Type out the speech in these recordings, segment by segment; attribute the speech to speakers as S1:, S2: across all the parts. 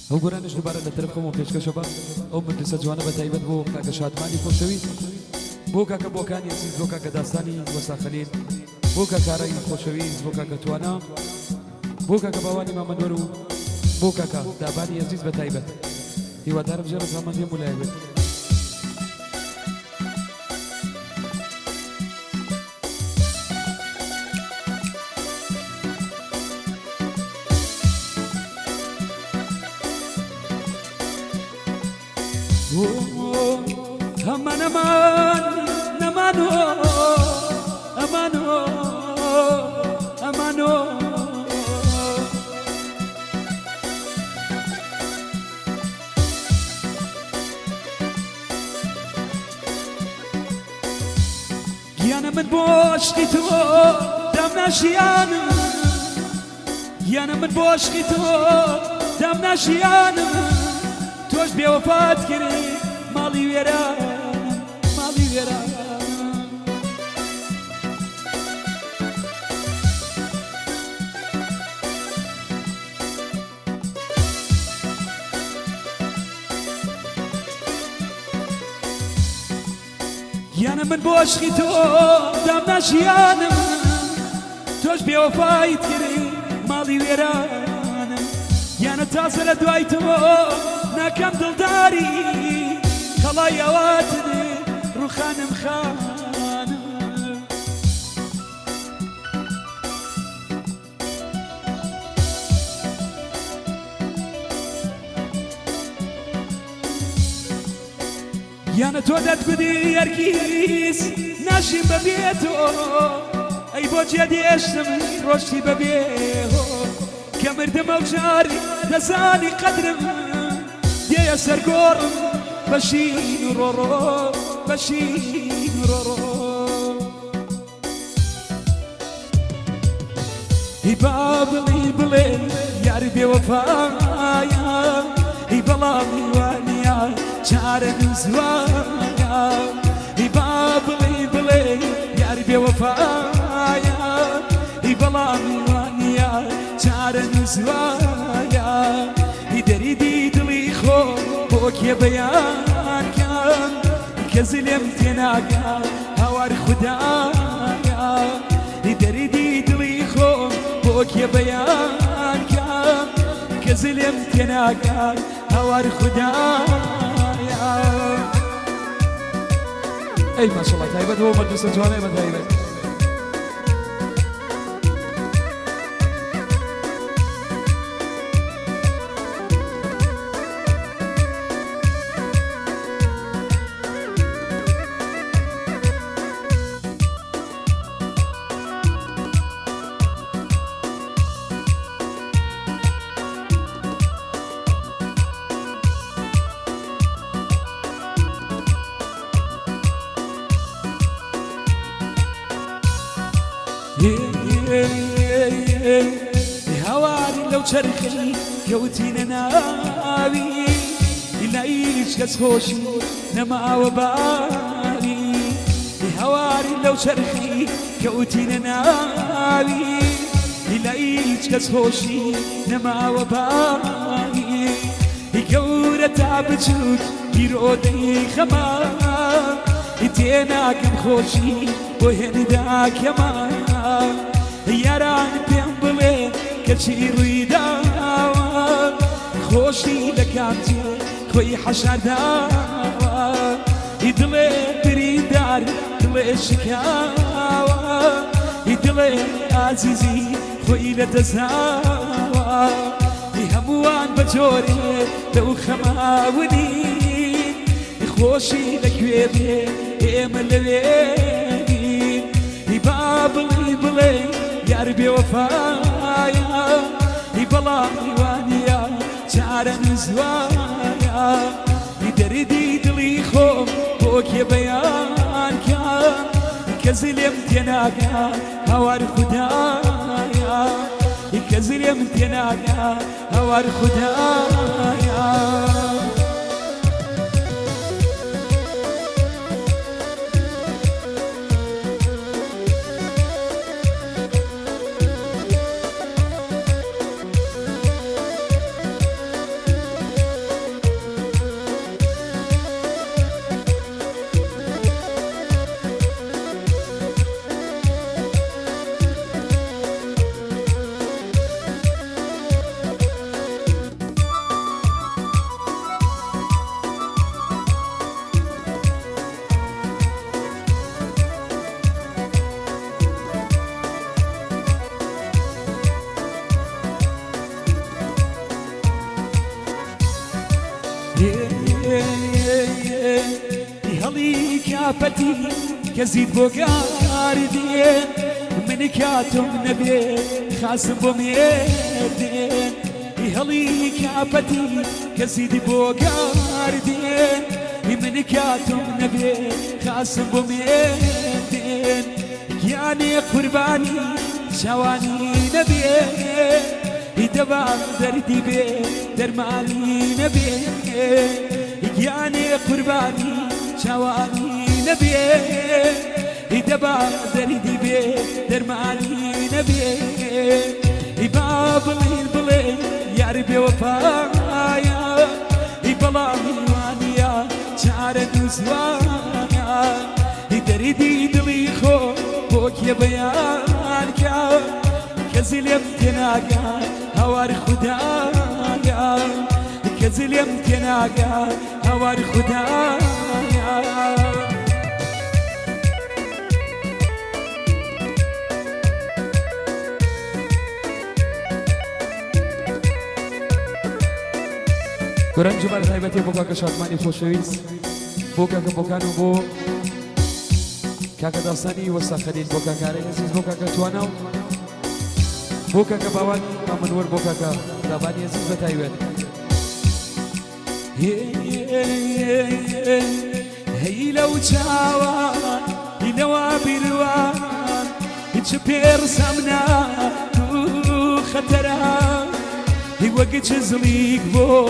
S1: ئەو گۆرانش دووبارە لە تەرەفخۆم و پێشکەشە بە ئەو مدرسە جوانە بە تایبەت بۆ کاکە شادمانی خۆشەویست، بۆ کاکە بۆکانی عزیز، بۆ کاکە داستانی وەسا خەلیل، بۆ کاکارایی خۆشەویست، بۆ کاکە توانە، بۆ کاکە باوانی مامەدۆر و بۆ کاکە دابانی عزیز بە تایبەت. هیوادارم ژێر ڕەزامەندی هەموو لایە بێت. Aman aman aman aman aman Yana min boş git o damna şiyanım Yana min boş git o damna şiyanım Toş bir vefat kiri mali veran mali veran Yana min boş git o damna şiyanım Toş bir vefat kiri mali veran Yana tazele duayt o ناكم دلداري خلايا واتني روخانم خانم يانا تودت بدي يركيز ناشم ببيتو اي بوجي دي اشتم روشتي ببيهو كمردم وجاري نزاني قدرم يا سرقور بشين رورو بشين رورو يبابلي بلي يا ربي وفايا يبلامي وانيا شارن زوايا يبابلي بلي يا ربي وفايا يبلامي وانيا شارن زوايا يدري دي بوك يا بيان كان كزلم تناقا هوار خدايا يدري دي دلي خو بوك يا بيان كان كزلم تناقا هوار خدايا اي ما شاء الله تايبت هو مدرسة جواني ما تايبت هواري لو شرخي كوتينا ناوي إلايش كسخوشي نما وباري هواري لو شرخي كوتينا ناوي إلايش كسخوشي نما وباري يقورة تعبتوك يرودي خما يتينا كم خوشي وهن داك يما ياران بين بلين كلشي رويداوا خوشي لكانتي خوي حشر داوا يدلي بريدار دلي شكاوا يدلي عزيزي خوي لتزاوا يهموان بجوري لو خماوني خوشي لكويبي املويني يبابلي بلي يا ربي وفايا يبلامي وانيا شعرن زوايا يدردي دلي خوم بوك يا بيان كان كزلم تناقا هوار خدايا كزلم تناقا هوار خدايا كافتي كزيد بوغاردين من كاتم نبي خاسم بوميدين هلي كافتي كزيد بوغاردين من كاتم نبي خاسم بوميدين يعني قرباني شواني نبي دبام دردي بي درماني نبي يعني قرباني شواني نبي دبام دردي بي درماني نبي باب البلي يا ربي وفايا بلامي وانيا شعر نزوايا دردي دلي خو بوك يا بيانك كزل يمتناقا هوار خدايا كزل يمتناقا هوار خدايا قرآن جمال خيبتي بوكاكا شادماني خوشويس بوكاكا بوكانو بو كاكا داستاني وساخلين بوكاكا عزيز بوكاكا تواناو بوكاكا باواني امنور بوكاكا داباني عزيز بتايوان هي لو جاوان ينوى بروان يتشبير سمنا خطرها هي وقت زليق بو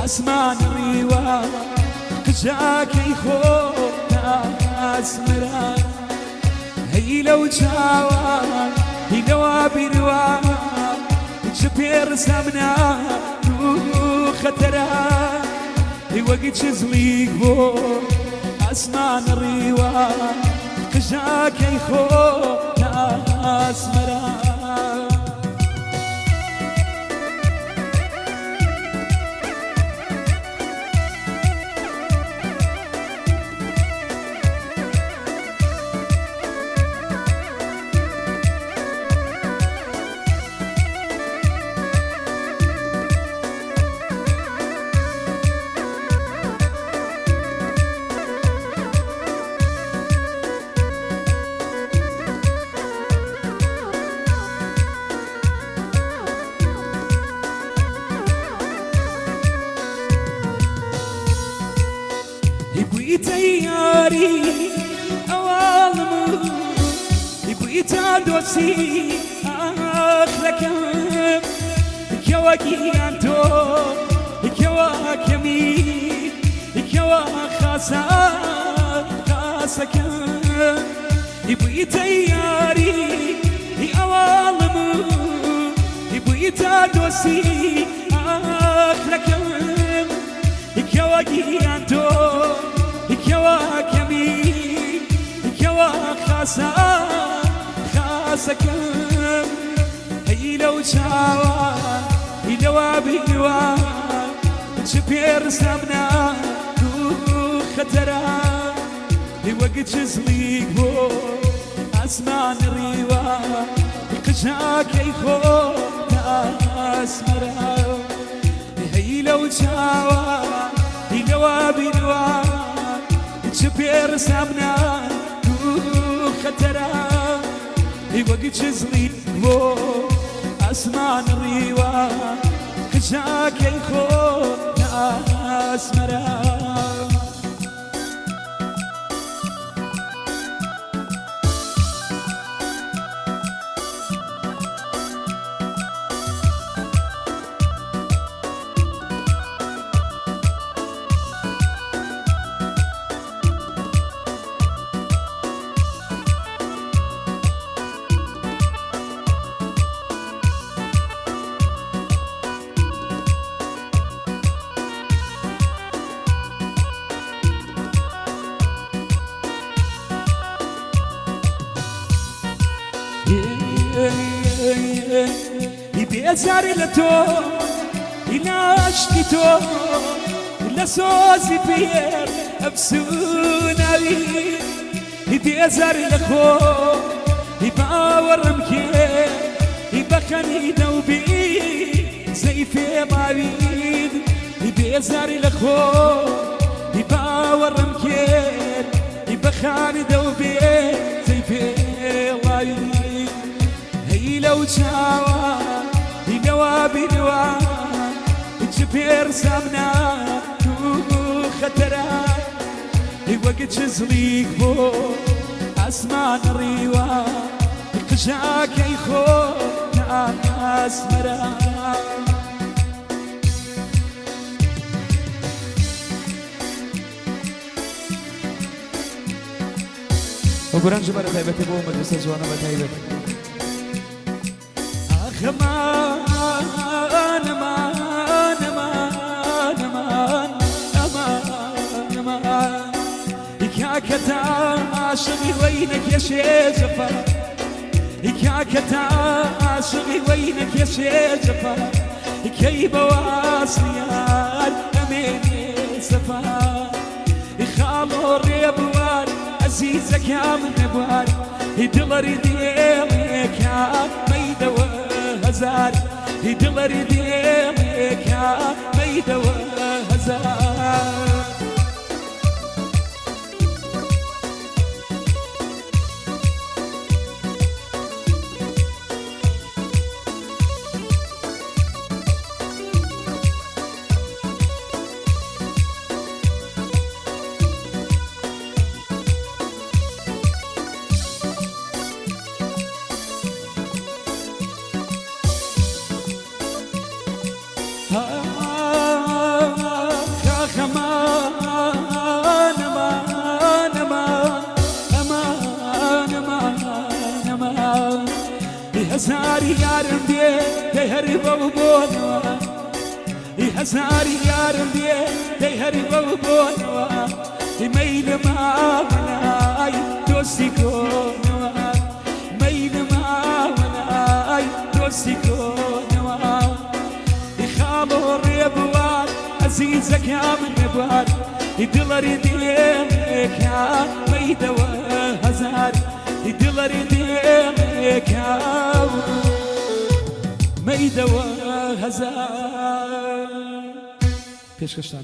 S1: اسمان ريوان كجاكي خونا اسمرا هي لو جاوان ينوى بروان يتشبير سمنا خطرها هي وقت زليق بو اسمان ريوان كجاكي خونا اسمرا تياري أوالم يبغيتا دوسي أخلكم كواكي أنتو كواكمي كوا خاسكم يبغيتا ياري أوالم يبغيتا دوسي أخلكم كواكي أنتو كواكمي كوا خاسكم هي لو شاوا هي لو بيوا شبير سمنا خطرا هي وقت زليق بو اسمان ريوا كجاكي خو اسمرا هي لو شاوا هي لو بيوا شبير سمنا خطرا هي وقت زليق بو اسمان ريوا كجاكي خو اسمرا يبيزاري لتو يناشكتو لسوزي بير أبسوناوي يبيزاري لخو يباور مكير يبخني دوبي زي في معويد يبيزاري لخو يباور مكير بخاني دوبي زي في لاي هي لو شاوا هي نوابي نوا تشبير سامنا خطرا هي وقت شزليك بو اسمان ريوا قشاك يخو ناس مرا وقران جبارة تايبتي بو مدرسة جوانا بتايبتي آخ مان مان مان مان مان مان إكاك عاشقي وينك يا شيزفا إكاك عاشقي وينك يا شيزفا كي بواصيان أميني سفا خالو ريبوان عزيزك يا من نبوان يدلر ديلك يا ميدة وهزار يدلر ديلك يا ميدة وهزار هزاري يارم بي تهرب وبونوا هزاري يارم بي تهرب وبونوا ميل ما ولاي توسيكونوا ميل ما ولاي توسيكونوا خالو ريبوان عزيزك يا من نبوان يدلر ديلك يا ميدة وهزار يدلر ديلك يا ميدة وهزار. پیشکش